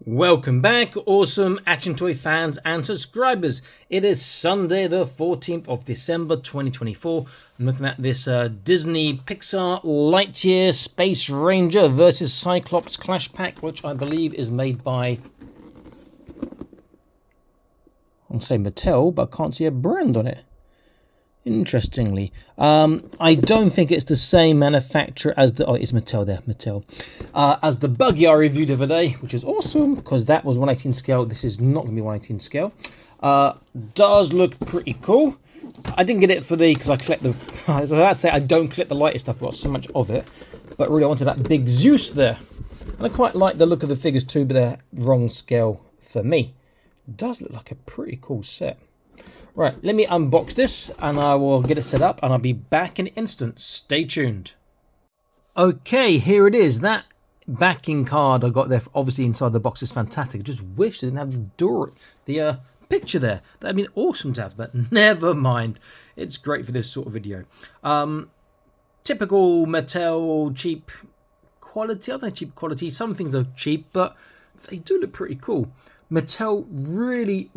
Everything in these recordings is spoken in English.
Welcome back, awesome action toy fans and subscribers. It is Sunday the 14th of December 2024. I'm looking at this Disney Pixar Lightyear Space Ranger versus Cyclops Clash Pack, which I believe is made by, I want to say Mattel, but I can't see a brand on it. Interestingly, I don't think it's the same manufacturer as the, it's Mattel there, Mattel, as the buggy I reviewed the other day, which is awesome because that was 1/18 scale. This is not going to be 1/18 scale. Does look pretty cool. I didn't get it for the, because I collect the, as I say, I don't collect the lighter stuff, I've got so much of it, but really I wanted that big Zeus there. And I quite like the look of the figures too, but they're wrong scale for me. It does look like a pretty cool set. Right, let me unbox this and I will get it set up and I'll be back in an instant. Stay tuned. Okay, here it is. That backing card I got there, obviously inside the box, is fantastic. I just wish I didn't have the picture there. That'd been awesome to have, but never mind. It's great for this sort of video. Typical Mattel cheap quality. I don't know, cheap quality. Some things are cheap, but they do look pretty cool. Mattel really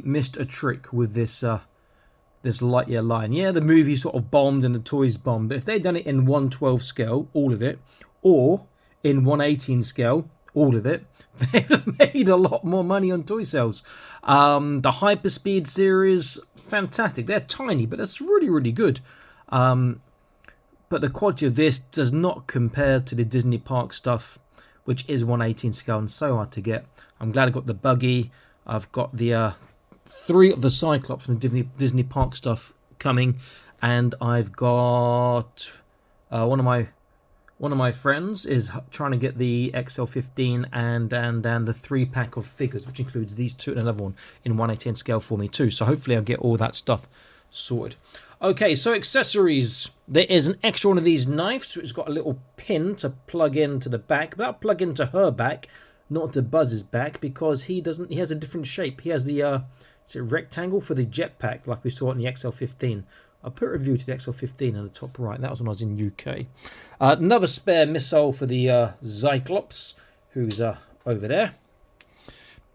missed a trick with this this Lightyear line. Yeah, the movie sort of bombed and the toys bombed, but if they'd done it in 1/12 scale, all of it, or in 1/18 scale, all of it, they'd have made a lot more money on toy sales. The Hyperspeed series, fantastic. They're tiny, but that's really good. But the quality of this does not compare to the Disney Park stuff, which is 1/18 scale and so hard to get. I'm glad I got the buggy. I've got the 3 of the Cyclops from the Disney Park stuff coming, and I've got one of my friends is trying to get the XL15 and the 3-pack of figures, which includes these 2 and another one in 1/18 scale for me too. So hopefully I'll get all that stuff sorted. Okay, so accessories. There is an extra one of these knives, so it's got a little pin to plug into the back, but that'll plug into her back, not to Buzz's back, because he has a different shape. He has the is it rectangle for the jetpack like we saw in the XL15. I'll put a review to the XL15 on the top right. That was when I was in UK. Another spare missile for the Zyclops, who's over there.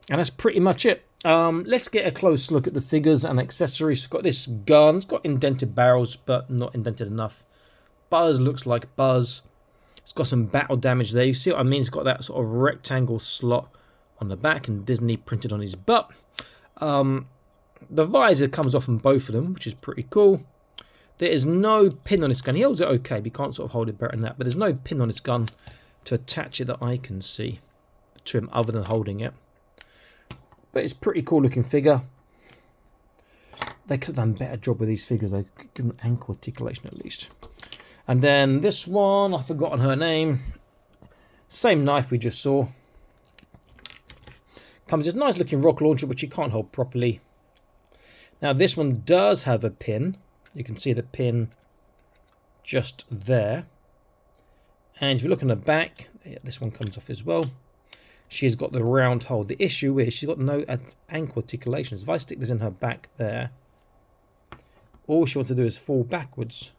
And that's pretty much it. Let's get a close look at the figures and accessories. It's got this gun. It's got indented barrels, but not indented enough. Buzz looks like Buzz. It's got some battle damage there. You see what I mean? It's got that sort of rectangle slot on the back and Disney printed on his butt. The visor comes off on both of them, which is pretty cool. There is no pin on this gun. He holds it okay, but you can't sort of hold it better than that. But there's no pin on this gun to attach it that I can see to him other than holding it. But it's a pretty cool looking figure. They could have done a better job with these figures. They could give them ankle articulation at least. And then this one, I've forgotten her name. Same knife we just saw. Comes with this nice looking rock launcher, which you can't hold properly. Now this one does have a pin. You can see the pin just there. And if you look on the back, this one comes off as well. She's got the round hole. The issue is she's got no ankle articulations. If I stick this in her back there, all she wants to do is fall backwards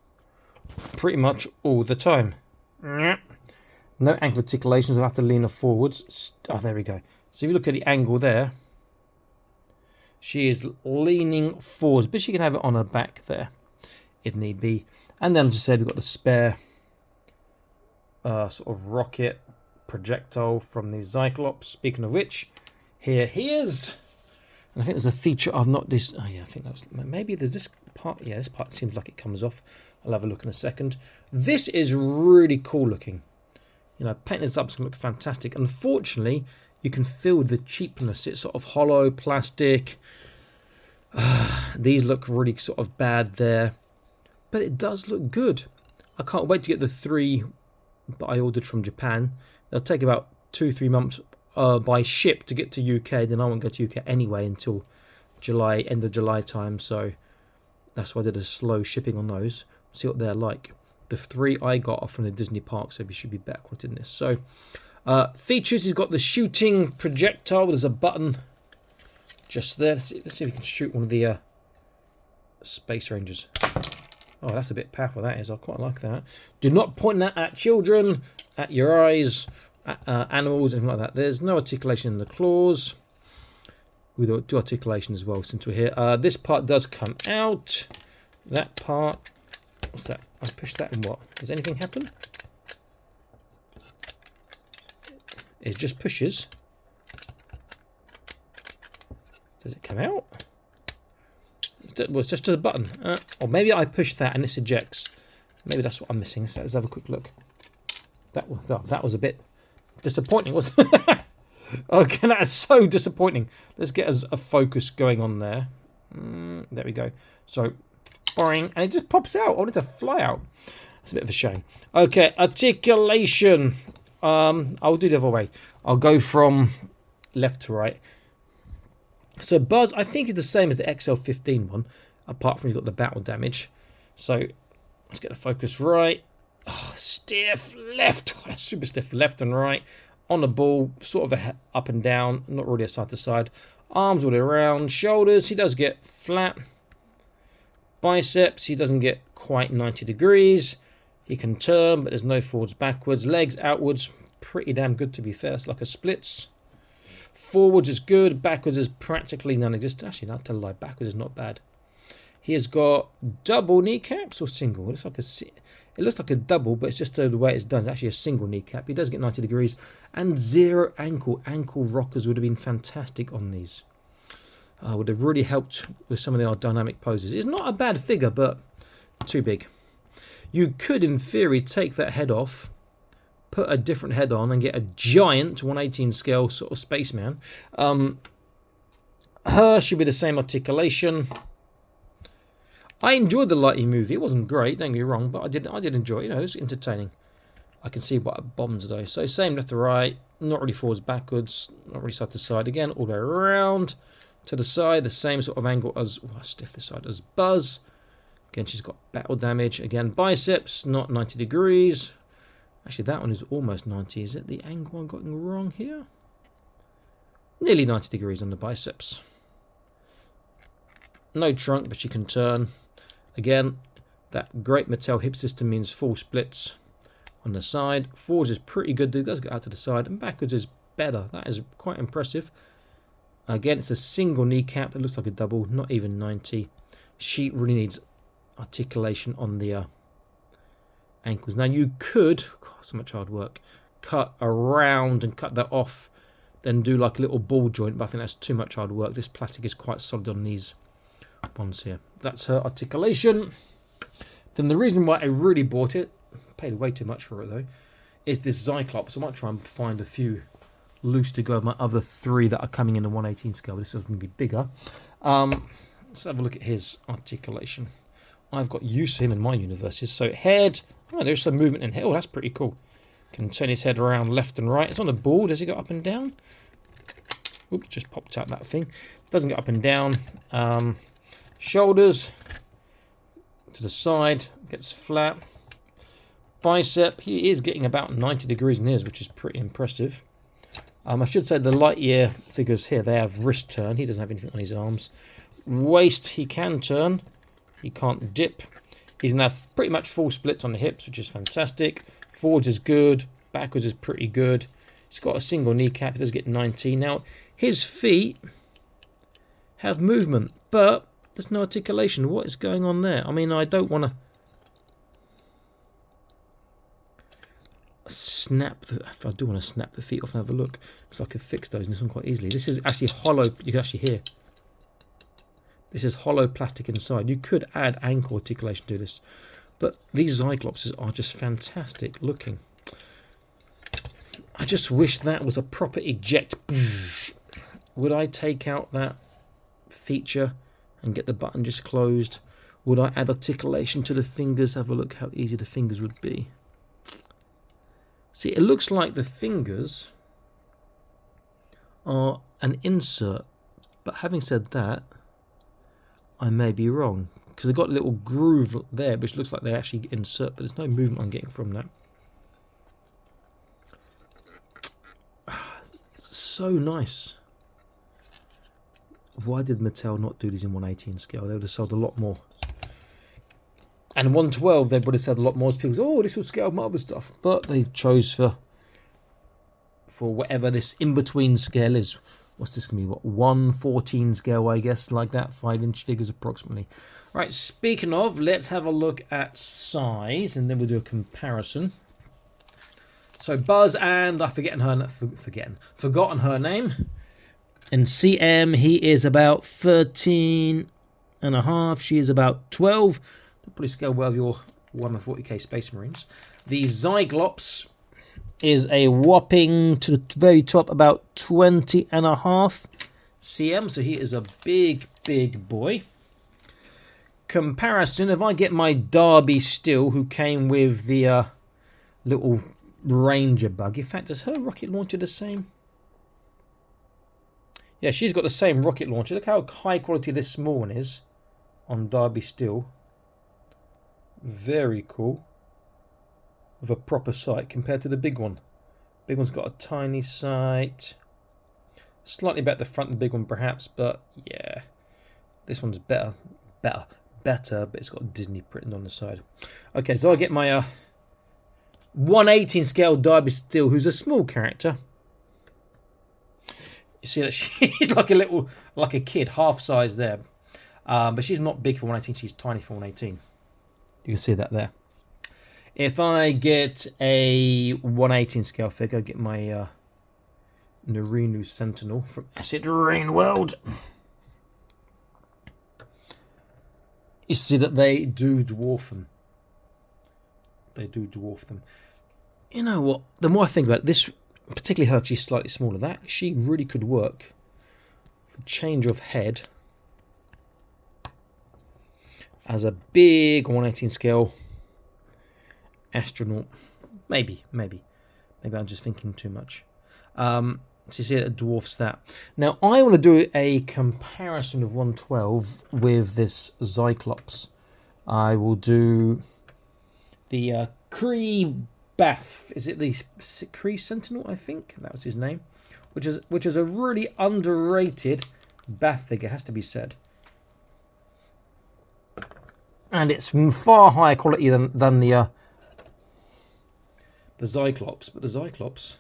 pretty much all the time. No ankle articulations. I'll have to lean her forwards. Oh, there we go. So if you look at the angle there, she is leaning forwards, but she can have it on her back there if need be. And then, as I said, we've got the spare sort of rocket projectile from the Zyclops. Speaking of which, here he is. And I think there's a feature I've not this. Oh yeah, I think that was maybe there's this part. Yeah, this part seems like it comes off. I'll have a look in a second. This is really cool looking. You know, painting this up is going to look fantastic. Unfortunately, you can feel the cheapness. It's sort of hollow plastic. These look really sort of bad there, but it does look good. I can't wait to get the 3 that I ordered from Japan. They'll take about 2-3 months by ship to get to UK. Then I won't go to UK anyway until July, end of July time. So that's why I did a slow shipping on those. See what they're like. The 3 I got are from the Disney Park, so we should be better quality in this. So features, he's got the shooting projectile. There's a button just there. Let's see if we can shoot one of the Space Rangers. Oh, that's a bit powerful, that is. I quite like that. Do not point that at children, at your eyes. animals, anything like that. There's no articulation in the claws. We do articulation as well since we're here. This part does come out. That part, what's that? I push that and what? Does anything happen? It just pushes. Does it come out? Well, it's just a button. Or maybe I push that and this ejects. Maybe that's what I'm missing. Let's have a quick look. That was a bit disappointing, wasn't it? Okay, that is so disappointing. Let's get a focus going on there. There we go. So, boing, and it just pops out. I want it to fly out. It's a bit of a shame. Okay, articulation. I'll do the other way. I'll go from left to right. So Buzz, I think, is the same as the XL15 one, apart from you've got the battle damage. So let's get the focus right. Oh, stiff left. Oh, that's super stiff left and right. On the ball, sort of a up and down, not really a side to side. Arms all the way around. Shoulders, he does get flat. Biceps, he doesn't get quite 90 degrees. He can turn, but there's no forwards, backwards. Legs outwards, pretty damn good to be fair. It's like a splits. Forwards is good. Backwards is practically non-existent. Actually, not to lie, backwards is not bad. He has got double kneecaps or single. It looks like a double, but it's just the way it's done. It's actually a single kneecap. He does get 90 degrees. And zero ankle. Ankle rockers would have been fantastic on these. Would have really helped with some of the dynamic poses. It's not a bad figure, but too big. You could, in theory, take that head off, put a different head on, and get a giant 1/18 scale sort of spaceman. Her should be the same articulation. I enjoyed the Lightyear movie. It wasn't great, don't get me wrong, but I did enjoy it. You know, it was entertaining. I can see what bombs though. So same left to right, not really forwards, backwards, not really side to side. Again, all the way around to the side, the same sort of angle as stiff this side as Buzz. Again, she's got battle damage. Again, biceps, not 90 degrees. Actually, that one is almost 90. Is it the angle I'm getting wrong here? Nearly 90 degrees on the biceps. No trunk, but she can turn. Again, that great Mattel hip system means full splits on the side. Forwards is pretty good. It does get out to the side. And backwards is better. That is quite impressive. Again, it's a single kneecap. It looks like a double. Not even 90. She really needs articulation on the ankles. Now, you could... so much hard work. Cut around and cut that off. Then do like a little ball joint. But I think that's too much hard work. This plastic is quite solid on these ones here. That's her articulation. Then the reason why I really bought it, paid way too much for it though, is this Zyclops. I might try and find a few loose to go with my other three that are coming in the 1/18 scale. This is going to be bigger. Let's have a look at his articulation. I've got use for him in my universes. So head, oh, there's some movement in here. Oh, that's pretty cool. Can turn his head around left and right. It's on a ball. Does he go up and down? Oops, just popped out that thing. Doesn't go up and down. Shoulders to the side, gets flat. Bicep, he is getting about 90 degrees in his, which is pretty impressive. I should say the Lightyear figures here, they have wrist turn. He doesn't have anything on his arms. Waist, he can turn. He can't dip. He's now pretty much full splits on the hips, which is fantastic. Forwards is good. Backwards is pretty good. He's got a single kneecap. He does get 90. Now, his feet have movement, but there's no articulation. What is going on there? I mean, I don't want to snap if I do want to snap the feet off and have a look, because I could fix those and this one quite easily. This is actually hollow. You can actually hear. This is hollow plastic inside. You could add ankle articulation to this, but these Zyclopses are just fantastic looking. I just wish that was a proper eject. Would I take out that feature and get the button just closed? Would I add articulation to the fingers? Have a look how easy the fingers would be. See, it looks like the fingers are an insert, but having said that, I may be wrong, because they've got a little groove there which looks like they actually insert, but there's no movement I'm getting from that. So nice. Why did Mattel not do these in 1/18 scale? They would have sold a lot more. And 1/12 they would have said a lot more. People say, oh, this will scale my other stuff. But they chose for for whatever this in-between scale is. What's this going to be? What, 1/14 scale, I guess, like that, 5-inch figures approximately. Right, speaking of, let's have a look at size, and then we'll do a comparison. So Buzz, and I've forgotten her name. In CM, he is about 13.5. She is about 12. They'll probably scale well with your 140k Space Marines. The Zyclops is a whopping, to the very top, about 20.5 cm. So he is a big, big boy. Comparison, if I get my Derby Steel, who came with the little Ranger bug. In fact, does her rocket launcher the same? Yeah, she's got the same rocket launcher. Look how high quality this small one is on Derby Steel. Very cool. With a proper sight compared to the big one. Big one's got a tiny sight. Slightly better the front than the big one perhaps, but yeah. This one's better, but it's got Disney printed on the side. Okay, so I get my 1/18 scale Derby Steel, who's a small character. You see that she's like a kid, half size there. But she's not big for 1/18, she's tiny for 1/18. You can see that there. If I get a 1/18 scale figure, I get my Narinu Sentinel from Acid Rain World. You see that they do dwarf them. They do dwarf them. You know what? The more I think about it, this, particularly her, she's slightly smaller. That she really could work. Change of head as a big 1/18 scale astronaut. Maybe I'm just thinking too much. So you see it dwarfs that. Now I want to do a comparison of 112 with this Zyclops. I will do the Kree Bath. Is it the Kree Sentinel? I think that was his name. Which is a really underrated Bath figure, has to be said. And it's far higher quality than the Zyclops, but the Zyclops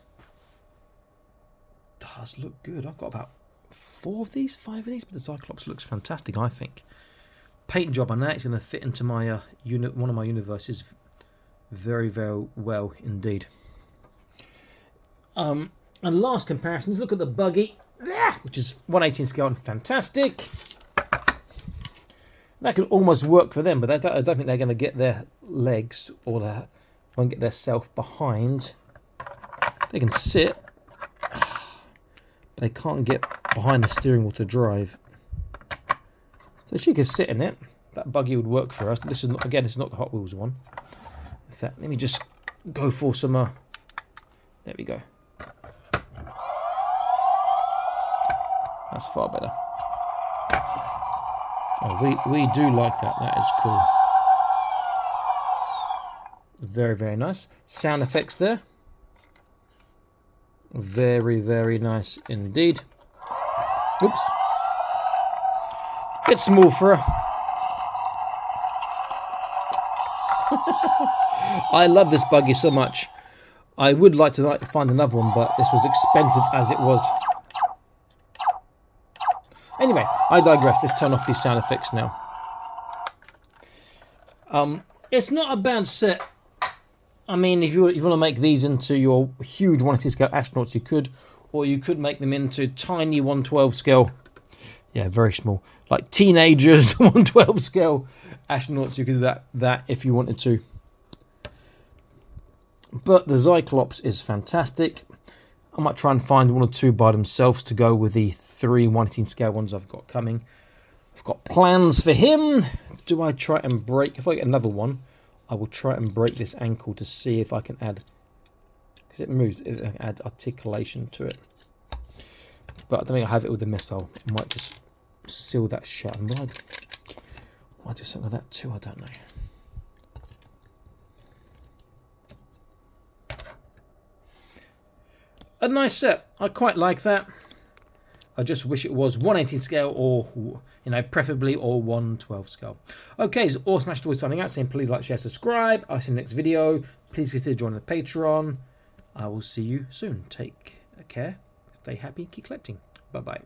does look good. I've got about 5 of these, but the Zyclops looks fantastic, I think. Paint job on that, it's going to fit into my one of my universes very, very well indeed. And last comparisons, look at the buggy, which is 1/18 scale and fantastic. That could almost work for them, but I don't think they're going to get their legs or won't get their self behind. They can sit, but they can't get behind the steering wheel to drive. So she could sit in it. That buggy would work for us. This is not, again, it's not the Hot Wheels one. In fact, let me just go for some. There we go. That's far better. Oh, we do like that. That is cool. Very, very nice. Sound effects there. Very, very nice indeed. Oops. Bit small for her. I love this buggy so much. I would like to find another one, but this was expensive as it was. Anyway, I digress. Let's turn off these sound effects now. It's not a bad set. I mean, if you want to make these into your huge 1/18 scale astronauts, you could, or you could make them into tiny 1/12 scale. Yeah, very small, like teenagers 1/12 scale astronauts. You could do that if you wanted to. But the Zyclops is fantastic. I might try and find 1 or 2 by themselves to go with the 3 1/18 scale ones I've got coming. I've got plans for him. Do I try and break? If I get another one, I will try and break this ankle to see if I can add, because it moves, add articulation to it. But I don't think I have it with the missile. I might just seal that shut. And might do something like that too, I don't know. A nice set. I quite like that. I just wish it was 1/18 scale, or, you know, preferably, or 1/12 scale. Okay, so Awesome Ash Toys signing out, saying please like, share, subscribe. I'll see you in the next video. Please consider joining the Patreon. I will see you soon. Take Take care, stay happy, keep collecting. Bye bye.